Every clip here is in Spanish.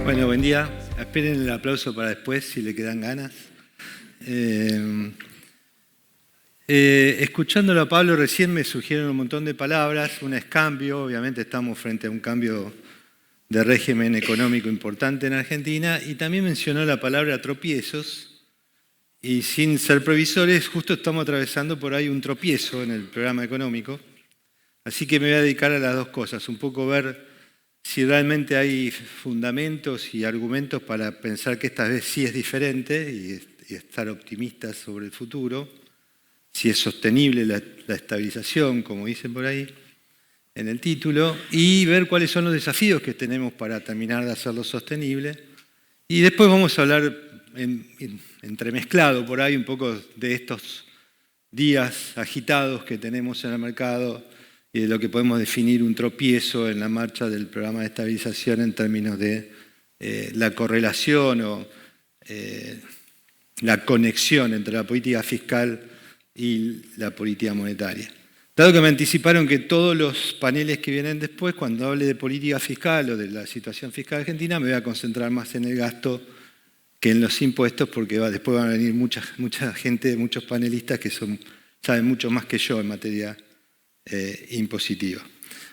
Bueno, buen día. Esperen el aplauso para después, si le quedan ganas. Escuchándolo a Pablo recién me surgieron un montón de palabras. Una es cambio, obviamente estamos frente a un cambio de régimen económico importante en Argentina, y también mencionó la palabra tropiezos, y sin ser previsores, justo estamos atravesando por ahí un tropiezo en el programa económico, así que me voy a dedicar a las dos cosas, un poco ver si realmente hay fundamentos y argumentos para pensar que esta vez sí es diferente y estar optimistas sobre el futuro, si es sostenible la estabilización, como dicen por ahí en el título, y ver cuáles son los desafíos que tenemos para terminar de hacerlo sostenible. Y después vamos a hablar entremezclado por ahí un poco de estos días agitados que tenemos en el mercado y de lo que podemos definir un tropiezo en la marcha del programa de estabilización en términos de la correlación o la conexión entre la política fiscal y la política monetaria. Dado que me anticiparon que todos los paneles que vienen después, cuando hable de política fiscal o de la situación fiscal argentina, me voy a concentrar más en el gasto que en los impuestos, porque después van a venir mucha gente, muchos panelistas que saben mucho más que yo en materia impositiva.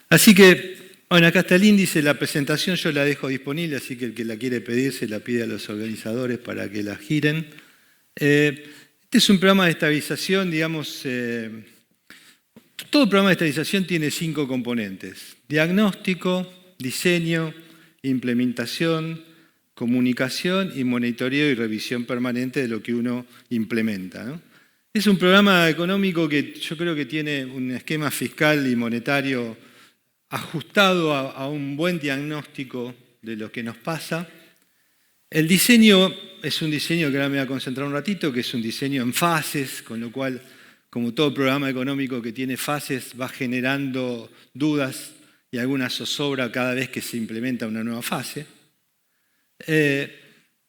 Así que, bueno, acá está el índice, la presentación yo la dejo disponible, así que el que la quiere pedir se la pide a los organizadores para que la giren. Este es un programa de estabilización, digamos. Todo programa de estabilización tiene 5 componentes: diagnóstico, diseño, implementación, comunicación y monitoreo y revisión permanente de lo que uno implementa, ¿no? Es un programa económico que yo creo que tiene un esquema fiscal y monetario ajustado a un buen diagnóstico de lo que nos pasa. El diseño es un diseño que ahora me voy a concentrar un ratito, que es un diseño en fases, con lo cual, como todo programa económico que tiene fases, va generando dudas y alguna zozobra cada vez que se implementa una nueva fase.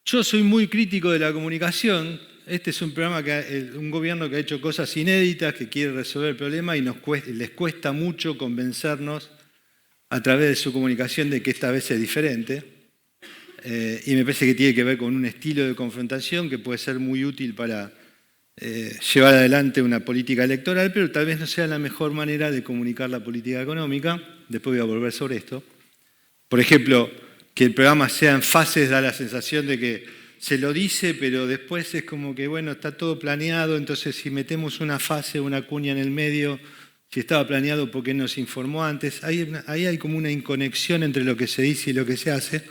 Yo soy muy crítico de la comunicación. Este es un programa un gobierno que ha hecho cosas inéditas, que quiere resolver el problema y les cuesta mucho convencernos a través de su comunicación de que esta vez es diferente. Y me parece que tiene que ver con un estilo de confrontación que puede ser muy útil para llevar adelante una política electoral, pero tal vez no sea la mejor manera de comunicar la política económica. Después voy a volver sobre esto. Por ejemplo, que el programa sea en fases da la sensación de que se lo dice, pero después es como que, bueno, está todo planeado, entonces si metemos una fase, una cuña en el medio, si estaba planeado, ¿por qué no se informó antes? Ahí hay como una inconexión entre lo que se dice y lo que se hace.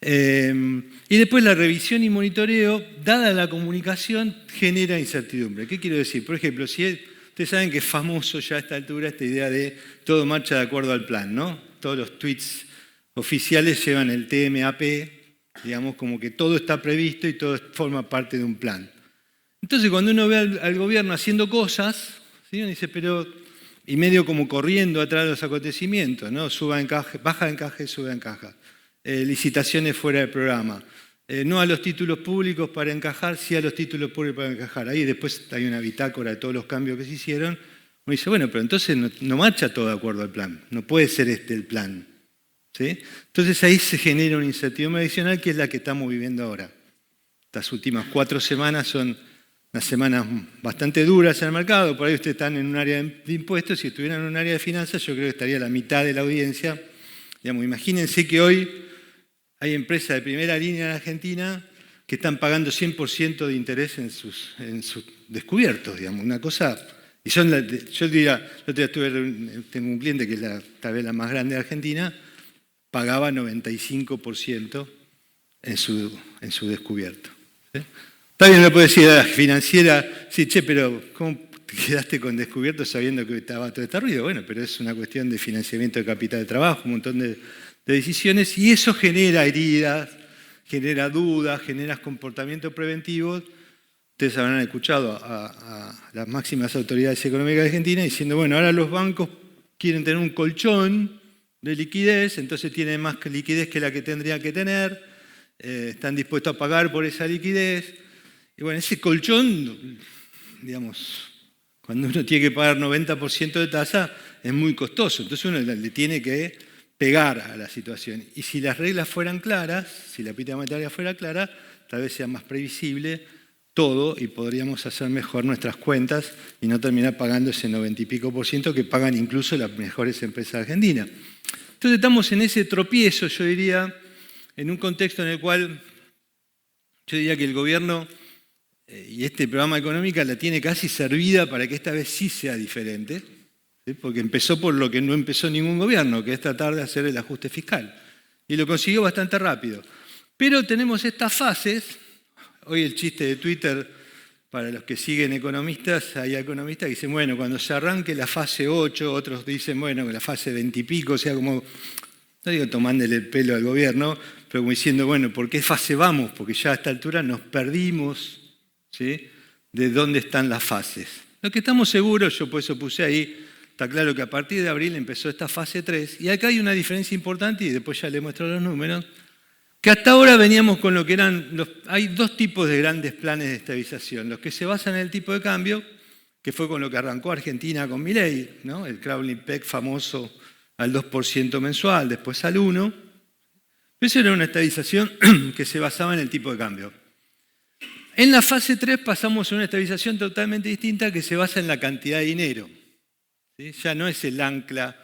Y después la revisión y monitoreo, dada la comunicación, genera incertidumbre. ¿Qué quiero decir? Por ejemplo, ustedes saben que es famoso ya a esta altura esta idea de todo marcha de acuerdo al plan, ¿no? Todos los tweets oficiales llevan el TMAP, digamos, como que todo está previsto y todo forma parte de un plan. Entonces, cuando uno ve al gobierno haciendo cosas, ¿sí? Uno dice, pero, y medio como corriendo atrás de los acontecimientos, ¿no? Baja encaje, sube encaja. Licitaciones fuera del programa. No a los títulos públicos para encajar, sí a los títulos públicos para encajar. Ahí después hay una bitácora de todos los cambios que se hicieron. Uno dice, bueno, pero entonces no marcha todo de acuerdo al plan. No puede ser este el plan, ¿sí? Entonces ahí se genera una incertidumbre adicional que es la que estamos viviendo ahora. Estas últimas 4 semanas son unas semanas bastante duras en el mercado. Por ahí ustedes están en un área de impuestos. Si estuvieran en un área de finanzas, yo creo que estaría la mitad de la audiencia. Digamos, imagínense que hoy hay empresas de primera línea en Argentina que están pagando 100% de interés en sus descubiertos, digamos, una cosa. Y yo diría, tengo un cliente que es tal vez la más grande de Argentina, pagaba 95% en su descubierto, ¿sí? Está bien, uno puede decir a la financiera, sí, pero ¿cómo te quedaste con descubierto sabiendo que estaba todo este ruido? Bueno, pero es una cuestión de financiamiento de capital de trabajo, un montón de decisiones, y eso genera heridas, genera dudas, genera comportamientos preventivos. Ustedes habrán escuchado a las máximas autoridades económicas de Argentina diciendo, bueno, ahora los bancos quieren tener un colchón de liquidez, entonces tienen más liquidez que la que tendrían que tener, están dispuestos a pagar por esa liquidez. Y bueno, ese colchón, digamos, cuando uno tiene que pagar 90% de tasa, es muy costoso. Entonces uno le tiene que pegar a la situación. Y si las reglas fueran claras, si la política monetaria fuera clara, tal vez sea más previsible todo y podríamos hacer mejor nuestras cuentas y no terminar pagando ese 90 y pico % que pagan incluso las mejores empresas argentinas. Entonces estamos en ese tropiezo, yo diría, en un contexto en el cual yo diría que el gobierno y este programa económico la tiene casi servida para que esta vez sí sea diferente, ¿sí? Porque empezó por lo que no empezó ningún gobierno, que es tratar de hacer el ajuste fiscal. Y lo consiguió bastante rápido. Pero tenemos estas fases. Hoy el chiste de Twitter, para los que siguen economistas, hay economistas que dicen, bueno, cuando se arranque la fase 8, otros dicen, bueno, la fase 20 y pico, o sea, como, no digo tomándole el pelo al gobierno, pero como diciendo, bueno, ¿por qué fase vamos? Porque ya a esta altura nos perdimos, ¿sí?, de dónde están las fases. Lo que estamos seguros, yo por eso puse ahí, está claro que a partir de abril empezó esta fase 3, y acá hay una diferencia importante, y después ya le muestro los números, que hasta ahora veníamos con lo que eran, hay dos tipos de grandes planes de estabilización, los que se basan en el tipo de cambio, que fue con lo que arrancó Argentina con Milei, ¿no? El Crowley-Peck famoso al 2% mensual, después al 1%, pero eso era una estabilización que se basaba en el tipo de cambio. En la fase 3 pasamos a una estabilización totalmente distinta que se basa en la cantidad de dinero, ¿sí? Ya no es el ancla,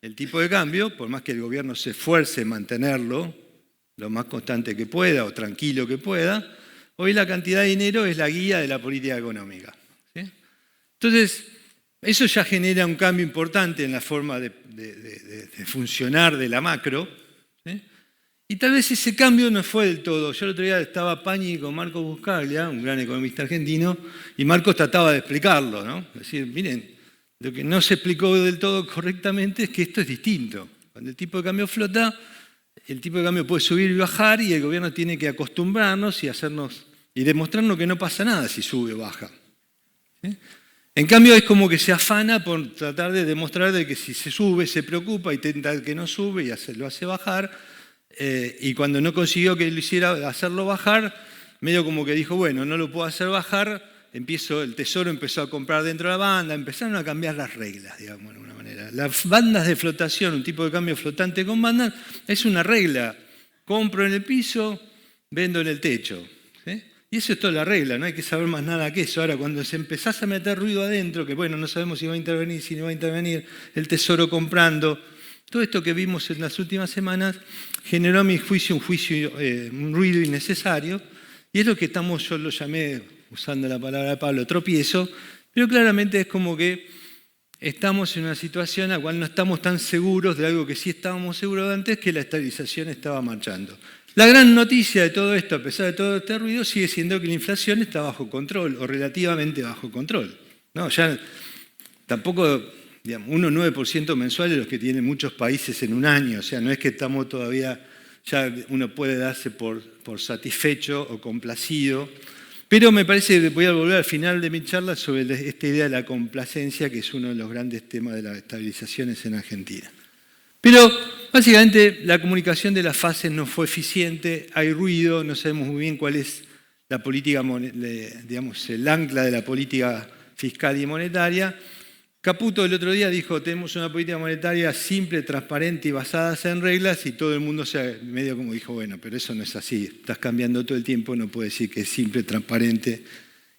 el tipo de cambio, por más que el gobierno se esfuerce en mantenerlo lo más constante que pueda o tranquilo que pueda, hoy la cantidad de dinero es la guía de la política económica, ¿sí? Entonces, eso ya genera un cambio importante en la forma de funcionar de la macro, ¿sí? Y tal vez ese cambio no fue del todo. Yo el otro día estaba Pañi con Marcos Buscaglia, un gran economista argentino, y Marcos trataba de explicarlo, ¿no? Es decir, miren, lo que no se explicó del todo correctamente es que esto es distinto. Cuando el tipo de cambio flota, el tipo de cambio puede subir y bajar y el gobierno tiene que acostumbrarnos y demostrarnos que no pasa nada si sube o baja, ¿sí? En cambio es como que se afana por tratar de demostrar de que si se sube se preocupa y intenta que no sube y lo hace bajar, y cuando no consiguió que lo hiciera hacerlo bajar, medio como que dijo, bueno, no lo puedo hacer bajar, el Tesoro empezó a comprar dentro de la banda, empezaron a cambiar las reglas, digamos, de alguna manera. Las bandas de flotación, un tipo de cambio flotante con bandas, es una regla. Compro en el piso, vendo en el techo, ¿sí? Y eso es toda la regla, no hay que saber más nada que eso. Ahora, cuando se empezás a meter ruido adentro, que bueno, no sabemos si va a intervenir, si no va a intervenir, el Tesoro comprando, todo esto que vimos en las últimas semanas generó a mi juicio un ruido innecesario, y es lo que yo lo llamé, usando la palabra de Pablo, tropiezo, pero claramente es como que estamos en una situación en la cual no estamos tan seguros de algo que sí estábamos seguros de antes, que la estabilización estaba marchando. La gran noticia de todo esto, a pesar de todo este ruido, sigue siendo que la inflación está bajo control, o relativamente bajo control, ¿no? Ya tampoco, digamos, 1,9% mensual es lo que tienen muchos países en un año, o sea, no es que estamos todavía, ya uno puede darse por satisfecho o complacido. Pero me parece que voy a volver al final de mi charla sobre esta idea de la complacencia, que es uno de los grandes temas de las estabilizaciones en Argentina. Pero básicamente la comunicación de las fases no fue eficiente, hay ruido, no sabemos muy bien cuál es la política, digamos, el ancla de la política fiscal y monetaria. Caputo el otro día dijo, tenemos una política monetaria simple, transparente y basada en reglas, y todo el mundo medio como dijo, bueno, pero eso no es así, estás cambiando todo el tiempo, no puedes decir que es simple, transparente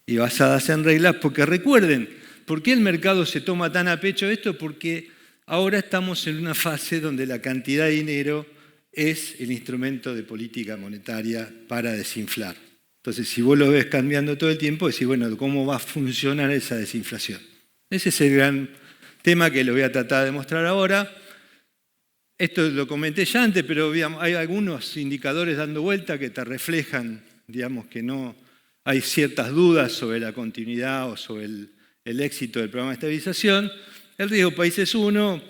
y basada en reglas, porque recuerden, ¿por qué el mercado se toma tan a pecho esto? Porque ahora estamos en una fase donde la cantidad de dinero es el instrumento de política monetaria para desinflar. Entonces, si vos lo ves cambiando todo el tiempo, decís, bueno, ¿cómo va a funcionar esa desinflación? Ese es el gran tema que lo voy a tratar de mostrar ahora. Esto lo comenté ya antes, pero digamos, hay algunos indicadores dando vuelta que te reflejan, digamos, que no hay ciertas dudas sobre la continuidad o sobre el éxito del programa de estabilización. El riesgo país es 1,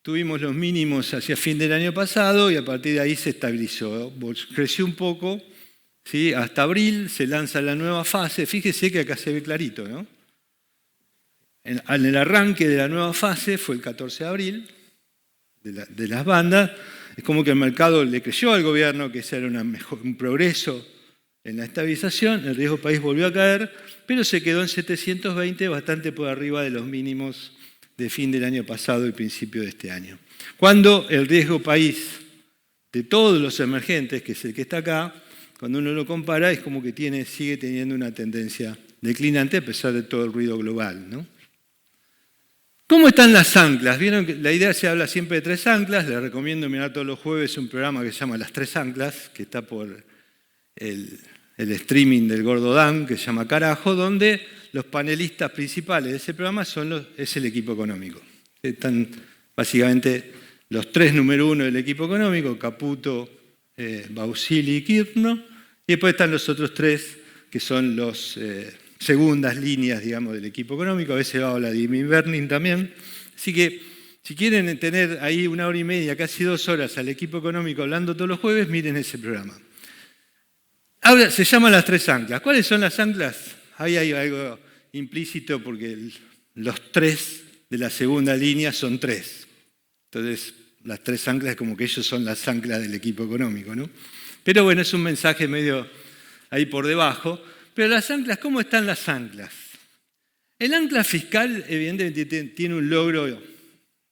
tuvimos los mínimos hacia fin del año pasado y a partir de ahí se estabilizó. Creció un poco, ¿sí? Hasta abril se lanza la nueva fase. Fíjese que acá se ve clarito, ¿no? En el arranque de la nueva fase fue el 14 de abril, de las bandas. Es como que el mercado le creyó al gobierno que ese era un progreso en la estabilización, el riesgo país volvió a caer, pero se quedó en 720, bastante por arriba de los mínimos de fin del año pasado y principio de este año. Cuando el riesgo país de todos los emergentes, que es el que está acá, cuando uno lo compara, es como que sigue teniendo una tendencia declinante a pesar de todo el ruido global, ¿no? ¿Cómo están las anclas? Vieron que la idea se habla siempre de 3 anclas. Les recomiendo mirar todos los jueves un programa que se llama Las 3 anclas, que está por el streaming del Gordo Dan, que se llama Carajo, donde los panelistas principales de ese programa es el equipo económico. Están básicamente los 3 número 1 del equipo económico, Caputo, Bausili y Kirchner, y después están los otros 3 que son los segundas líneas, digamos, del equipo económico. A veces va a Vladimir Bernin también. Así que si quieren tener ahí 1 hora y media, casi 2 horas al equipo económico hablando todos los jueves, miren ese programa. Ahora se llaman las 3 anclas. ¿Cuáles son las anclas? Ahí hay algo implícito porque los 3 de la segunda línea son 3. Entonces, las 3 anclas es como que ellos son las anclas del equipo económico, ¿no? Pero bueno, es un mensaje medio ahí por debajo. Pero las anclas, ¿cómo están las anclas? El ancla fiscal, evidentemente, tiene un logro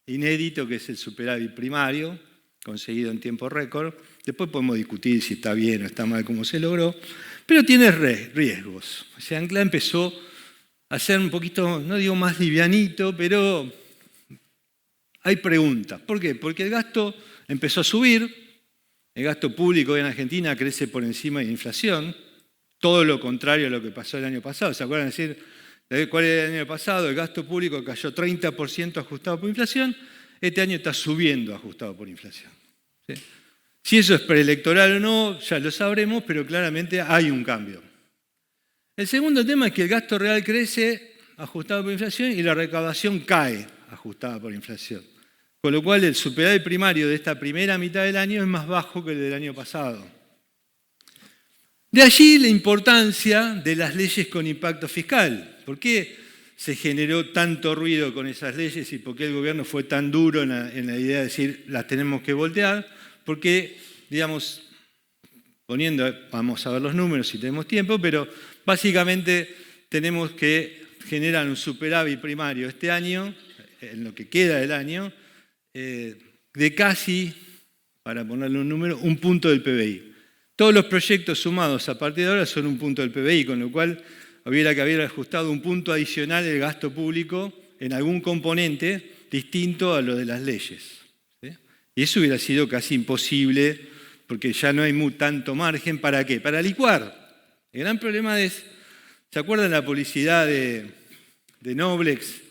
inédito, que es el superávit primario, conseguido en tiempo récord. Después podemos discutir si está bien o está mal cómo se logró, pero tiene riesgos. Ese ancla empezó a ser un poquito, no digo más livianito, pero hay preguntas. ¿Por qué? Porque el gasto empezó a subir, el gasto público en Argentina crece por encima de la inflación, todo lo contrario a lo que pasó el año pasado. ¿Se acuerdan de decir cuál era el año pasado? El gasto público cayó 30% ajustado por inflación, este año está subiendo ajustado por inflación. ¿Sí? Si eso es preelectoral o no, ya lo sabremos, pero claramente hay un cambio. El segundo tema es que el gasto real crece ajustado por inflación y la recaudación cae ajustada por inflación. Con lo cual el superávit primario de esta primera mitad del año es más bajo que el del año pasado. De allí la importancia de las leyes con impacto fiscal. ¿Por qué se generó tanto ruido con esas leyes y por qué el gobierno fue tan duro en la idea de decir las tenemos que voltear? Porque, digamos, vamos a ver los números si tenemos tiempo, pero básicamente tenemos que generar un superávit primario este año, en lo que queda del año, de casi, para ponerle un número, 1 punto del PBI. Todos los proyectos sumados a partir de ahora son 1 punto del PBI, con lo cual hubiera que haber ajustado 1 punto adicional el gasto público en algún componente distinto a lo de las leyes. ¿Sí? Y eso hubiera sido casi imposible, porque ya no hay tanto margen. ¿Para qué? Para licuar. El gran problema es, ¿se acuerdan la publicidad de Noblex?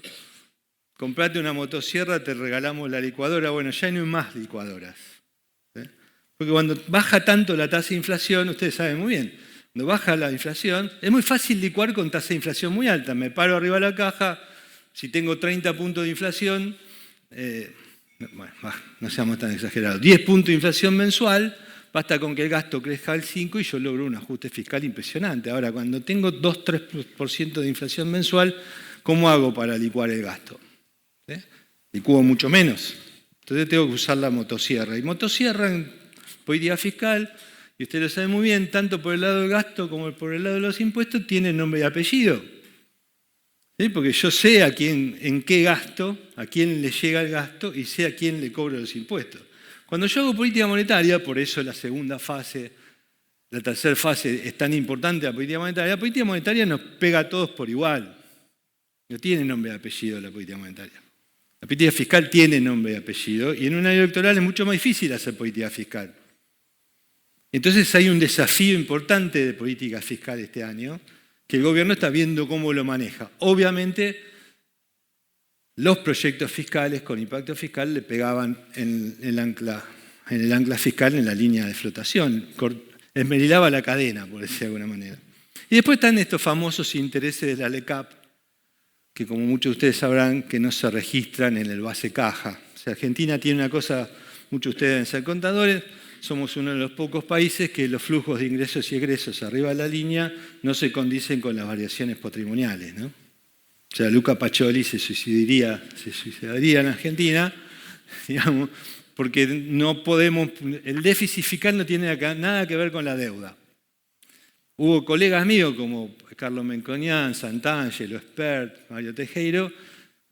Comprate una motosierra, te regalamos la licuadora. Bueno, ya no hay más licuadoras. Porque cuando baja tanto la tasa de inflación, ustedes saben muy bien, cuando baja la inflación, es muy fácil licuar con tasa de inflación muy alta. Me paro arriba de la caja, si tengo 30 puntos de inflación, no seamos tan exagerados, 10 puntos de inflación mensual, basta con que el gasto crezca al 5 y yo logro un ajuste fiscal impresionante. Ahora, cuando tengo 2-3% de inflación mensual, ¿cómo hago para licuar el gasto? Licúo mucho menos. Entonces tengo que usar la motosierra. Y motosierra en política fiscal, y usted lo sabe muy bien, tanto por el lado del gasto como por el lado de los impuestos, tiene nombre y apellido. ¿Sí? Porque yo sé en qué gasto, a quién le llega el gasto y sé a quién le cobro los impuestos. Cuando yo hago política monetaria, por eso la segunda fase, la tercera fase es tan importante la política monetaria nos pega a todos por igual. No tiene nombre y apellido la política monetaria. La política fiscal tiene nombre y apellido y en un año electoral es mucho más difícil hacer política fiscal. Entonces hay un desafío importante de política fiscal este año que el gobierno está viendo cómo lo maneja. Obviamente, los proyectos fiscales con impacto fiscal le pegaban en el ancla fiscal, en la línea de flotación, esmerilaba la cadena, por decirlo de alguna manera. Y después están estos famosos intereses de la LECAP, que como muchos de ustedes sabrán, que no se registran en el base caja. O sea, Argentina tiene una cosa, muchos de ustedes deben ser contadores, somos uno de los pocos países que los flujos de ingresos y egresos arriba de la línea no se condicen con las variaciones patrimoniales, ¿no? O sea, Luca Pacioli se suicidaría en Argentina, digamos, porque no podemos, el déficit fiscal no tiene nada que ver con la deuda. Hubo colegas míos como Carlos Menconian, Santangelo, Espert, Mario Tejero,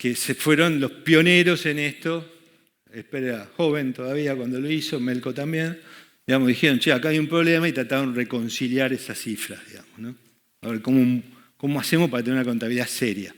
que se fueron los pioneros en esto. Esper era joven todavía cuando lo hizo, Melco también. Digamos, dijeron, che, acá hay un problema y trataron de reconciliar esas cifras, digamos, ¿no? A ver cómo hacemos para tener una contabilidad seria.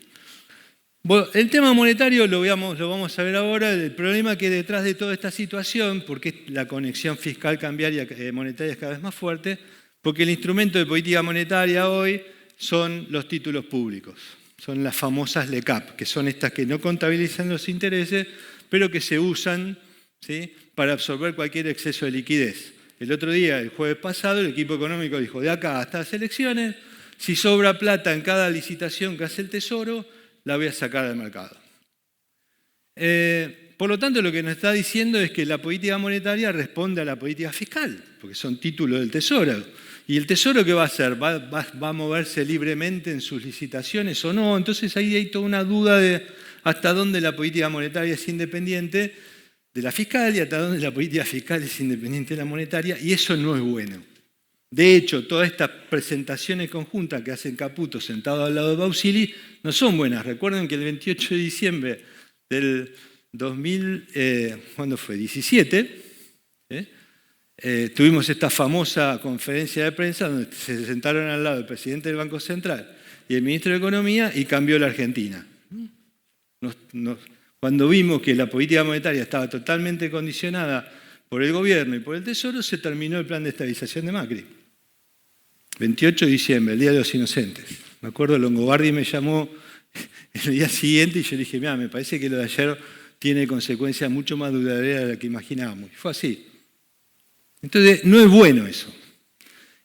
Bueno, el tema monetario lo vamos a ver ahora. El problema que detrás de toda esta situación, porque la conexión fiscal cambiaria monetaria es cada vez más fuerte, porque el instrumento de política monetaria hoy son los títulos públicos, son las famosas LECAP, que son estas que no contabilizan los intereses, pero que se usan, ¿sí?, para absorber cualquier exceso de liquidez. El otro día, el jueves pasado, el equipo económico dijo, de acá hasta las elecciones, si sobra plata en cada licitación que hace el Tesoro, la voy a sacar del mercado. Por lo tanto, lo que nos está diciendo es que la política monetaria responde a la política fiscal, porque son títulos del Tesoro. ¿Y el Tesoro qué va a hacer? ¿Va a moverse libremente en sus licitaciones o no? Entonces ahí hay toda una duda de hasta dónde la política monetaria es independiente de la fiscal y hasta dónde la política fiscal es independiente de la monetaria, y eso no es bueno. De hecho, todas estas presentaciones conjuntas que hacen Caputo sentado al lado de Bausili no son buenas. Recuerden que el 28 de diciembre del 2017 tuvimos esta famosa conferencia de prensa donde se sentaron al lado el presidente del Banco Central y el ministro de Economía y cambió la Argentina. Cuando vimos que la política monetaria estaba totalmente condicionada por el gobierno y por el Tesoro, se terminó el plan de estabilización de Macri. 28 de diciembre, el Día de los Inocentes. Me acuerdo, Longobardi me llamó el día siguiente y yo le dije, mira, me parece que lo de ayer tiene consecuencias mucho más duraderas de las que imaginábamos. Y fue así. Entonces, no es bueno eso.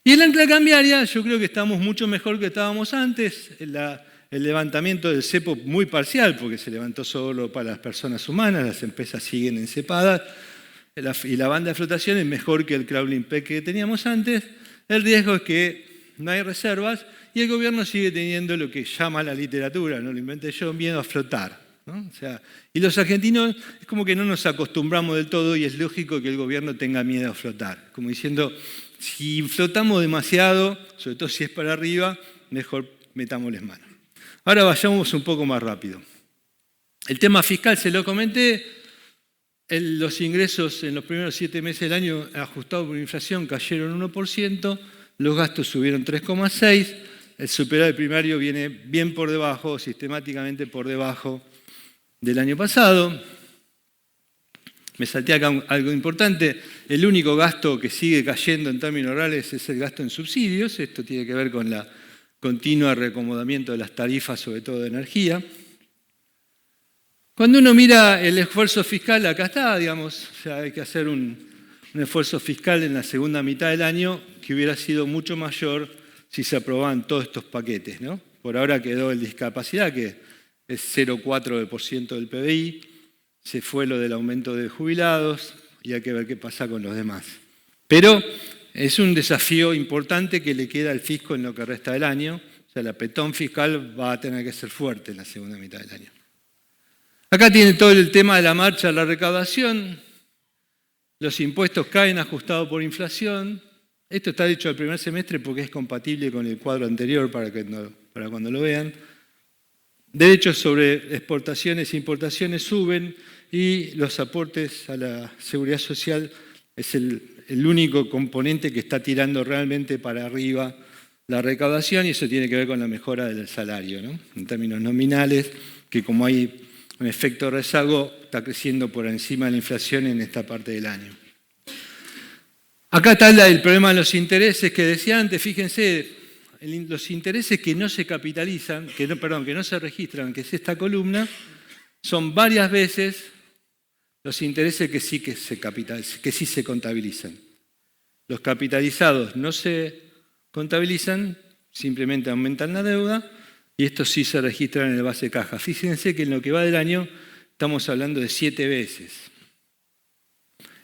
Y el ancla cambiaria, yo creo que estamos mucho mejor que estábamos antes. El levantamiento del cepo muy parcial, porque se levantó solo para las personas humanas, las empresas siguen encepadas, y la banda de flotación es mejor que el crawling peg que teníamos antes. El riesgo es que no hay reservas y el gobierno sigue teniendo lo que llama la literatura, no lo inventé yo, miedo a flotar, ¿no? O sea, y los argentinos es como que no nos acostumbramos del todo y es lógico que el gobierno tenga miedo a flotar. Como diciendo, si flotamos demasiado, sobre todo si es para arriba, mejor metámosles mano. Ahora vayamos un poco más rápido. El tema fiscal se lo comenté. Los ingresos en los primeros 7 meses del año ajustados por inflación cayeron 1%, los gastos subieron 3,6%, el superávit primario viene bien por debajo, sistemáticamente por debajo del año pasado. Me salté acá algo importante, el único gasto que sigue cayendo en términos reales es el gasto en subsidios, esto tiene que ver con la continua reacomodamiento de las tarifas, sobre todo de energía. Cuando uno mira el esfuerzo fiscal, acá está, digamos, o sea, hay que hacer un esfuerzo fiscal en la segunda mitad del año que hubiera sido mucho mayor si se aprobaban todos estos paquetes, ¿no? Por ahora quedó el discapacidad, que es 0,4% del PBI, se fue lo del aumento de jubilados y hay que ver qué pasa con los demás. Pero es un desafío importante que le queda al fisco en lo que resta del año, o sea, el apretón fiscal va a tener que ser fuerte en la segunda mitad del año. Acá tiene todo el tema de la marcha de la recaudación. Los impuestos caen ajustados por inflación. Esto está hecho al primer semestre porque es compatible con el cuadro anterior para cuando lo vean. Derechos sobre exportaciones e importaciones suben y los aportes a la seguridad social es el único componente que está tirando realmente para arriba la recaudación y eso tiene que ver con la mejora del salario, ¿no? En términos nominales, que como hay un efecto rezago, está creciendo por encima de la inflación en esta parte del año. Acá está el problema de los intereses que decía antes. Fíjense, los intereses que no se capitalizan, que no se registran, que es esta columna, son varias veces los intereses que sí se contabilizan. Los capitalizados no se contabilizan, simplemente aumentan la deuda, y estos sí se registran en el base de caja. Fíjense que en lo que va del año estamos hablando de 7 veces.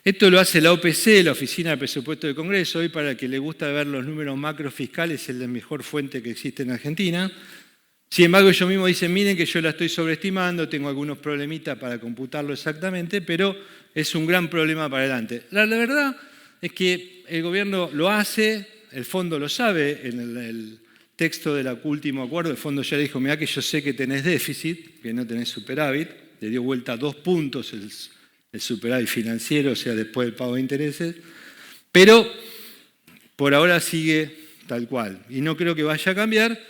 Esto lo hace la OPC, la Oficina de Presupuesto del Congreso. Hoy, para el que le gusta ver los números macrofiscales, es la mejor fuente que existe en Argentina. Sin embargo, ellos mismos dicen, miren que yo la estoy sobreestimando, tengo algunos problemitas para computarlo exactamente, pero es un gran problema para adelante. La verdad es que el gobierno lo hace, el fondo lo sabe, en texto del último acuerdo, el fondo ya dijo, mirá que yo sé que tenés déficit, que no tenés superávit, le dio vuelta a 2 puntos el superávit financiero, o sea, después del pago de intereses, pero por ahora sigue tal cual. Y no creo que vaya a cambiar.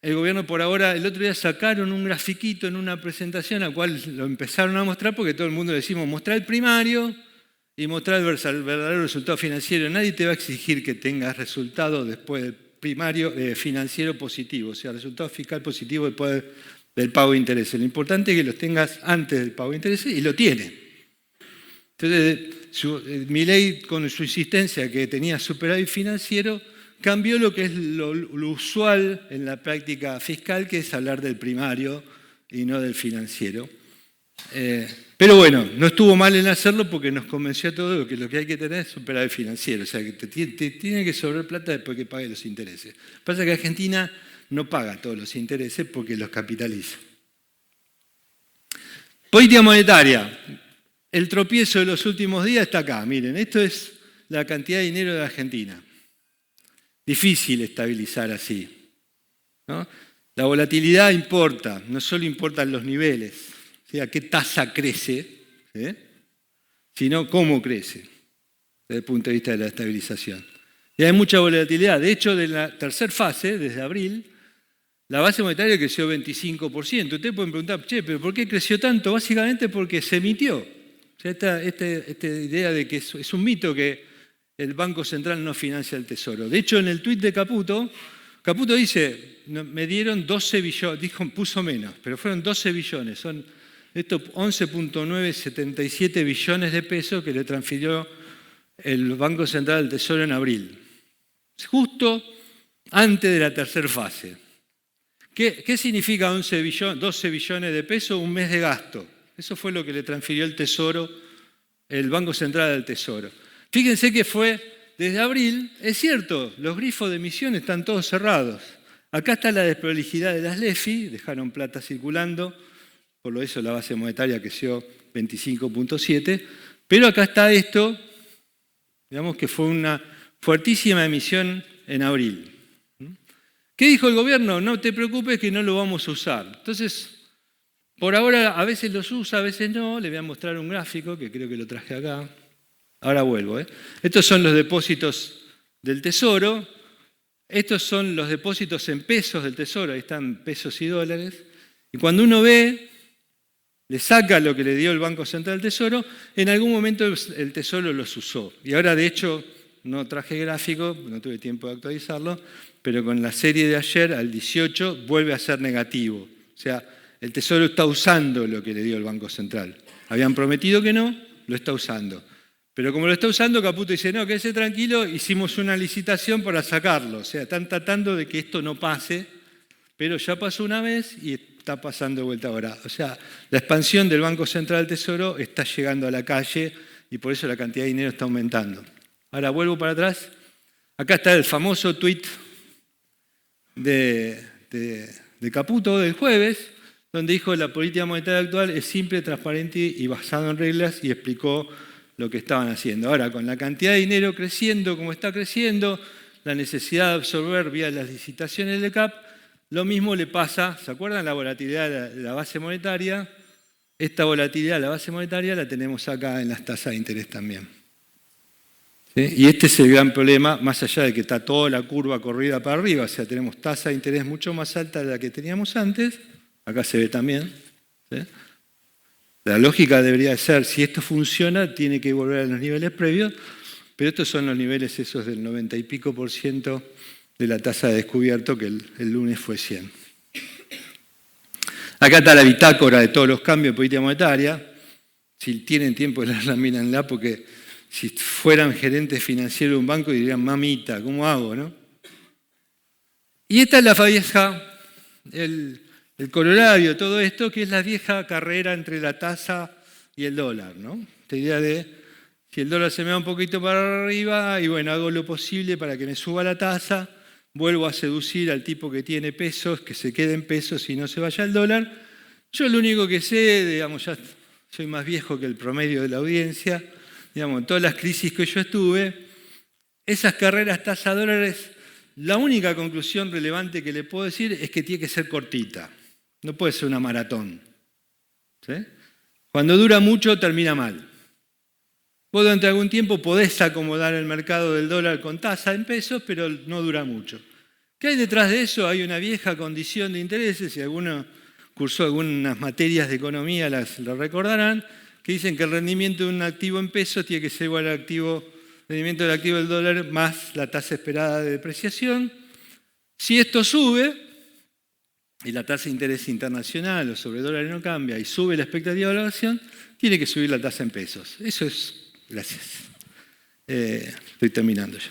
El gobierno por ahora, el otro día sacaron un grafiquito en una presentación, al cual lo empezaron a mostrar, porque todo el mundo le decimos, mostrar el primario y mostrar el verdadero resultado financiero. Nadie te va a exigir que tengas resultado después del primario financiero positivo, o sea, resultado fiscal positivo después del pago de intereses. Lo importante es que los tengas antes del pago de intereses y lo tiene. Entonces, Milei, con su insistencia que tenía superávit financiero, cambió lo que es lo usual en la práctica fiscal, que es hablar del primario y no del financiero. Pero bueno, no estuvo mal en hacerlo porque nos convenció a todos que lo que hay que tener es superávit financiero. O sea, que te tiene que sobrar plata después que pague los intereses. Pasa que Argentina no paga todos los intereses porque los capitaliza. Política monetaria. El tropiezo de los últimos días está acá. Miren, esto es la cantidad de dinero de Argentina. Difícil estabilizar así, ¿no? La volatilidad importa, no solo importan los niveles, o sea, qué tasa crece, sino cómo crece, desde el punto de vista de la estabilización. Y hay mucha volatilidad. De hecho, de la tercera fase, desde abril, la base monetaria creció 25%. Ustedes pueden preguntar, ¿pero por qué creció tanto? Básicamente porque se emitió. O sea, esta idea de que es un mito que el Banco Central no financia el Tesoro. De hecho, en el tuit de Caputo dice, me dieron 12 billones, puso menos, pero fueron 12 billones. Son estos 11.977 billones de pesos que le transfirió el Banco Central al Tesoro en abril. Justo antes de la tercera fase. ¿Qué significa 12 billones de pesos? Un mes de gasto. Eso fue lo que le transfirió el Tesoro, el Banco Central al Tesoro. Fíjense que fue desde abril, es cierto, los grifos de emisión están todos cerrados. Acá está la desprolijidad de las LEFI, dejaron plata circulando, por lo eso la base monetaria creció 25.7, pero acá está esto, digamos que fue una fuertísima emisión en abril. ¿Qué dijo el gobierno? No te preocupes que no lo vamos a usar. Entonces, por ahora a veces los usa, a veces no. Le voy a mostrar un gráfico que creo que lo traje acá. Ahora vuelvo. Estos son los depósitos del Tesoro. Estos son los depósitos en pesos del Tesoro. Ahí están pesos y dólares. Y cuando uno ve, le saca lo que le dio el Banco Central del Tesoro, en algún momento el Tesoro los usó. Y ahora, de hecho, no traje gráfico, no tuve tiempo de actualizarlo, pero con la serie de ayer, al 18, vuelve a ser negativo. O sea, el Tesoro está usando lo que le dio el Banco Central. Habían prometido que no, lo está usando. Pero como lo está usando, Caputo dice, no, quédese tranquilo, hicimos una licitación para sacarlo. O sea, están tratando de que esto no pase, pero ya pasó una vez y está pasando de vuelta ahora. O sea, la expansión del Banco Central del Tesoro está llegando a la calle y por eso la cantidad de dinero está aumentando. Ahora vuelvo para atrás. Acá está el famoso tuit de Caputo del jueves, donde dijo la política monetaria actual es simple, transparente y basada en reglas y explicó lo que estaban haciendo. Ahora, con la cantidad de dinero creciendo como está creciendo, la necesidad de absorber vía las licitaciones del CAP, lo mismo le pasa, ¿se acuerdan la volatilidad de la base monetaria? Esta volatilidad de la base monetaria la tenemos acá en las tasas de interés también. ¿Sí? Y este es el gran problema, más allá de que está toda la curva corrida para arriba, o sea, tenemos tasa de interés mucho más alta de la que teníamos antes, acá se ve también. ¿Sí? La lógica debería ser, si esto funciona, tiene que volver a los niveles previos, pero estos son los niveles esos del 90 y pico % de la tasa de descubierto, que el lunes fue 100. Acá está la bitácora de todos los cambios de política monetaria. Si tienen tiempo, la mírenla, porque si fueran gerentes financieros de un banco dirían, mamita, ¿cómo hago? ¿No? Y esta es la vieja, el corolario de todo esto, que es la vieja carrera entre la tasa y el dólar, ¿no? Esta idea de, si el dólar se me va un poquito para arriba, y bueno, hago lo posible para que me suba la tasa, vuelvo a seducir al tipo que tiene pesos, que se quede en pesos y no se vaya al dólar. Yo lo único que sé, digamos, ya soy más viejo que el promedio de la audiencia, digamos, en todas las crisis que yo estuve, esas carreras tasa-dólares La única conclusión relevante que le puedo decir es que tiene que ser cortita. No puede ser una maratón. ¿Sí? Cuando dura mucho, termina mal. Vos durante algún tiempo podés acomodar el mercado del dólar con tasa en pesos, pero no dura mucho. ¿Qué hay detrás de eso? Hay una vieja condición de intereses, si alguno cursó algunas materias de economía lo recordarán, que dicen que el rendimiento de un activo en pesos tiene que ser igual al rendimiento del activo del dólar más la tasa esperada de depreciación. Si esto sube, y la tasa de interés internacional o sobre dólares no cambia, y sube la expectativa de valoración, tiene que subir la tasa en pesos. Eso es... Gracias. Estoy terminando ya.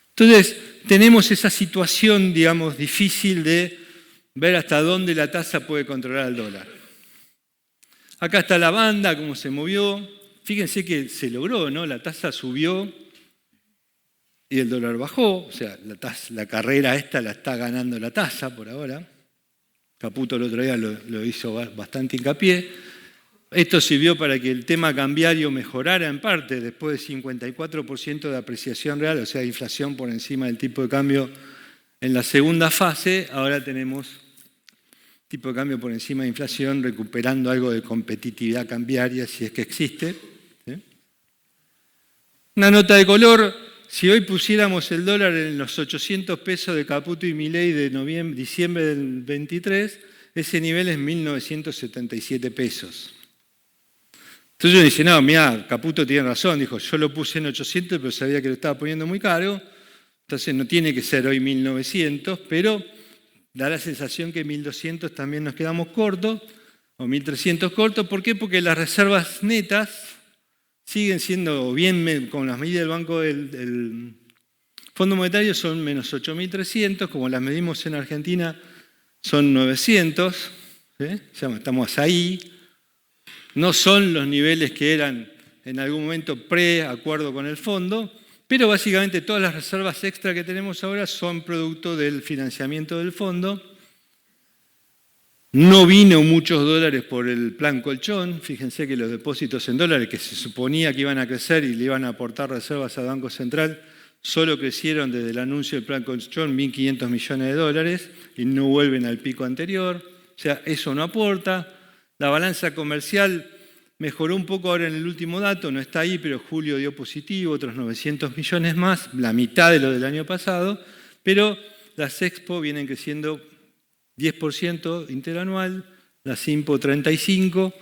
Entonces, tenemos esa situación, digamos, difícil de ver hasta dónde la tasa puede controlar al dólar. Acá está la banda, cómo se movió. Fíjense que se logró, ¿no? La tasa subió y el dólar bajó. O sea, la carrera esta la está ganando la tasa por ahora. Caputo el otro día lo hizo bastante hincapié. Esto sirvió para que el tema cambiario mejorara en parte, después de 54% de apreciación real, o sea, inflación por encima del tipo de cambio en la segunda fase. Ahora tenemos tipo de cambio por encima de inflación, recuperando algo de competitividad cambiaria, si es que existe. ¿Sí? Una nota de color: si hoy pusiéramos el dólar en los 800 pesos de Caputo y Milei de diciembre del 23, ese nivel es 1.977 pesos. Entonces uno dice, no, mirá, Caputo tiene razón, dijo, yo lo puse en 800, pero sabía que lo estaba poniendo muy caro, entonces no tiene que ser hoy 1.900, pero da la sensación que 1.200 también nos quedamos cortos, o 1.300 cortos. ¿Por qué? Porque las reservas netas siguen siendo, bien con las medidas del Banco del Fondo Monetario, son menos 8.300, como las medimos en Argentina, son 900, ¿sí? O sea, estamos ahí. No son los niveles que eran en algún momento pre-acuerdo con el fondo, pero básicamente todas las reservas extra que tenemos ahora son producto del financiamiento del fondo. No vino muchos dólares por el plan colchón. Fíjense que los depósitos en dólares, que se suponía que iban a crecer y le iban a aportar reservas al Banco Central, solo crecieron desde el anuncio del plan colchón 1.500 millones de dólares y no vuelven al pico anterior. O sea, eso no aporta. La balanza comercial mejoró un poco ahora en el último dato, no está ahí, pero julio dio positivo, otros 900 millones más, la mitad de lo del año pasado, pero las Expo vienen creciendo 10% interanual, las Impo 35%,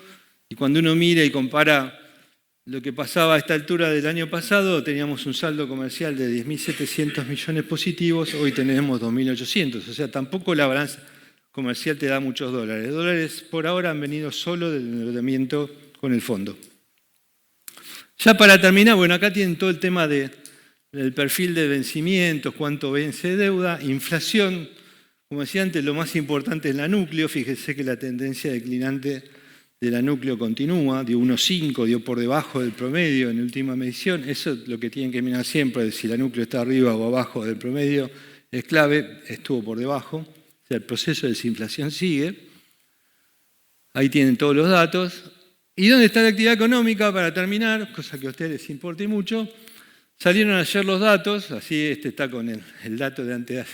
y cuando uno mira y compara lo que pasaba a esta altura del año pasado, teníamos un saldo comercial de 10.700 millones positivos, hoy tenemos 2.800, o sea, tampoco la balanza comercial te da muchos dólares. Dólares por ahora han venido solo del endeudamiento con el fondo. Ya para terminar, bueno, acá tienen todo el tema del perfil de vencimientos, cuánto vence deuda, inflación. Como decía antes, lo más importante es la núcleo. Fíjense que la tendencia declinante de la núcleo continúa, dio 1,5, dio por debajo del promedio en la última medición. Eso es lo que tienen que mirar siempre, si la núcleo está arriba o abajo del promedio, es clave, estuvo por debajo. O sea, el proceso de desinflación sigue. Ahí tienen todos los datos. ¿Y dónde está la actividad económica? Para terminar, cosa que a ustedes les importe mucho, salieron ayer los datos, así está con el dato de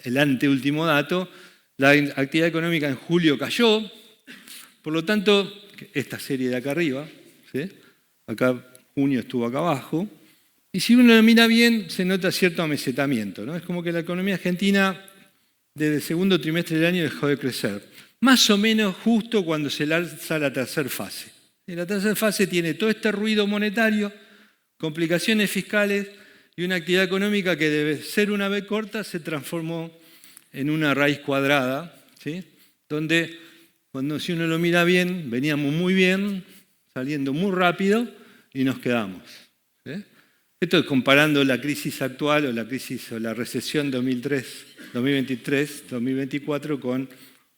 el anteúltimo dato. La actividad económica en julio cayó, por lo tanto, esta serie de acá arriba, ¿sí? Acá junio estuvo acá abajo, y si uno lo mira bien, se nota cierto amesetamiento, ¿no? Es como que la economía argentina desde el segundo trimestre del año dejó de crecer, más o menos justo cuando se lanza la tercera fase. Y la tercera fase tiene todo este ruido monetario, complicaciones fiscales y una actividad económica que debe ser una B corta se transformó en una raíz cuadrada, ¿sí? Donde, si uno lo mira bien, veníamos muy bien, saliendo muy rápido y nos quedamos, ¿sí? Esto es comparando la crisis actual o la recesión 2023-2024 con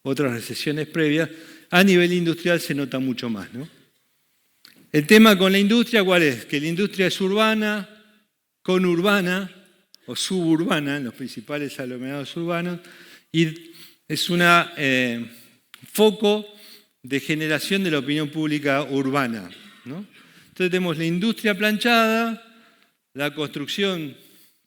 otras recesiones previas. A nivel industrial se nota mucho más, ¿no? El tema con la industria, ¿cuál es? Que la industria es urbana, conurbana o suburbana en los principales aglomerados urbanos y es un foco de generación de la opinión pública urbana, ¿no? Entonces tenemos la industria planchada, la construcción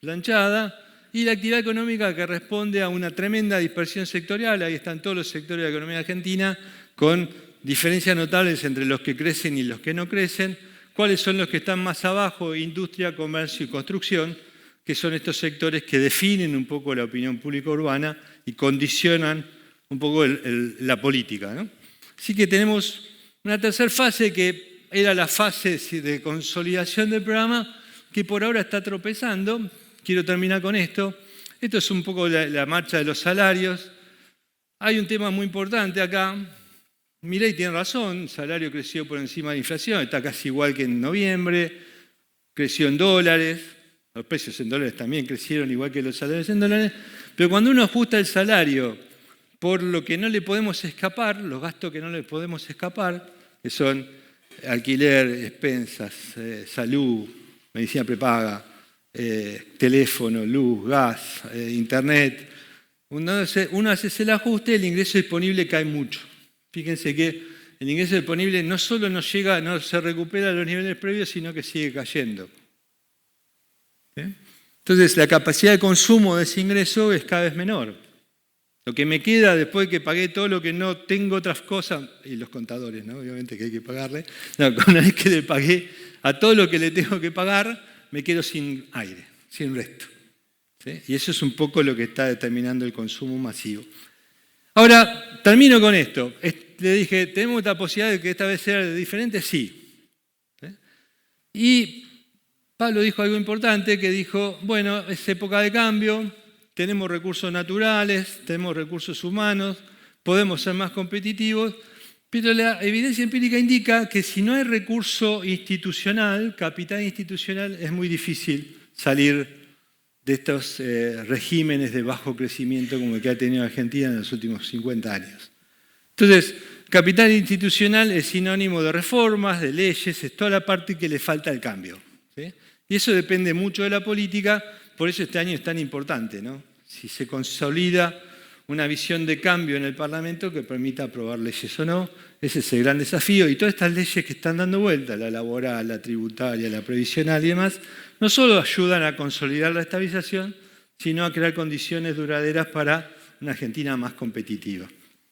planchada y la actividad económica que responde a una tremenda dispersión sectorial. Ahí están todos los sectores de la economía argentina con diferencias notables entre los que crecen y los que no crecen. ¿Cuáles son los que están más abajo? Industria, comercio y construcción, que son estos sectores que definen un poco la opinión pública urbana y condicionan un poco la política, ¿no? Así que tenemos una tercera fase que era la fase de consolidación del programa, que por ahora está tropezando. Quiero terminar con esto. Esto es un poco la marcha de los salarios. Hay un tema muy importante acá. Milei tiene razón, el salario creció por encima de la inflación, está casi igual que en noviembre, creció en dólares, los precios en dólares también crecieron igual que los salarios en dólares, pero cuando uno ajusta el salario por lo que no le podemos escapar, los gastos que no le podemos escapar, que son alquiler, expensas, salud, medicina prepaga, teléfono, luz, gas, internet, uno hace el ajuste, el ingreso disponible cae mucho. Fíjense que el ingreso disponible no solo no se recupera a los niveles previos, sino que sigue cayendo. ¿Sí? Entonces, la capacidad de consumo de ese ingreso es cada vez menor. Lo que me queda después de que pagué todo lo que no tengo otras cosas, y los contadores, ¿no? Obviamente que hay que pagarle, no, una vez que le pagué a todo lo que le tengo que pagar, me quedo sin aire, sin resto. ¿Sí? Y eso es un poco lo que está determinando el consumo masivo. Ahora, termino con esto. Le dije, ¿tenemos la posibilidad de que esta vez sea diferente? Sí. ¿Sí? Y Pablo dijo algo importante, que dijo, bueno, es época de cambio, tenemos recursos naturales, tenemos recursos humanos, podemos ser más competitivos, pero la evidencia empírica indica que si no hay recurso institucional, capital institucional, es muy difícil salir de estos regímenes de bajo crecimiento como el que ha tenido Argentina en los últimos 50 años. Entonces, capital institucional es sinónimo de reformas, de leyes, es toda la parte que le falta al cambio. ¿Sí? Y eso depende mucho de la política, por eso este año es tan importante, ¿no? Si se consolida una visión de cambio en el Parlamento que permita aprobar leyes o no, ese es el gran desafío. Y todas estas leyes que están dando vuelta, la laboral, la tributaria, la previsional y demás, no solo ayudan a consolidar la estabilización, sino a crear condiciones duraderas para una Argentina más competitiva.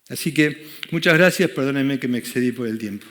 Así que muchas gracias, perdónenme que me excedí por el tiempo.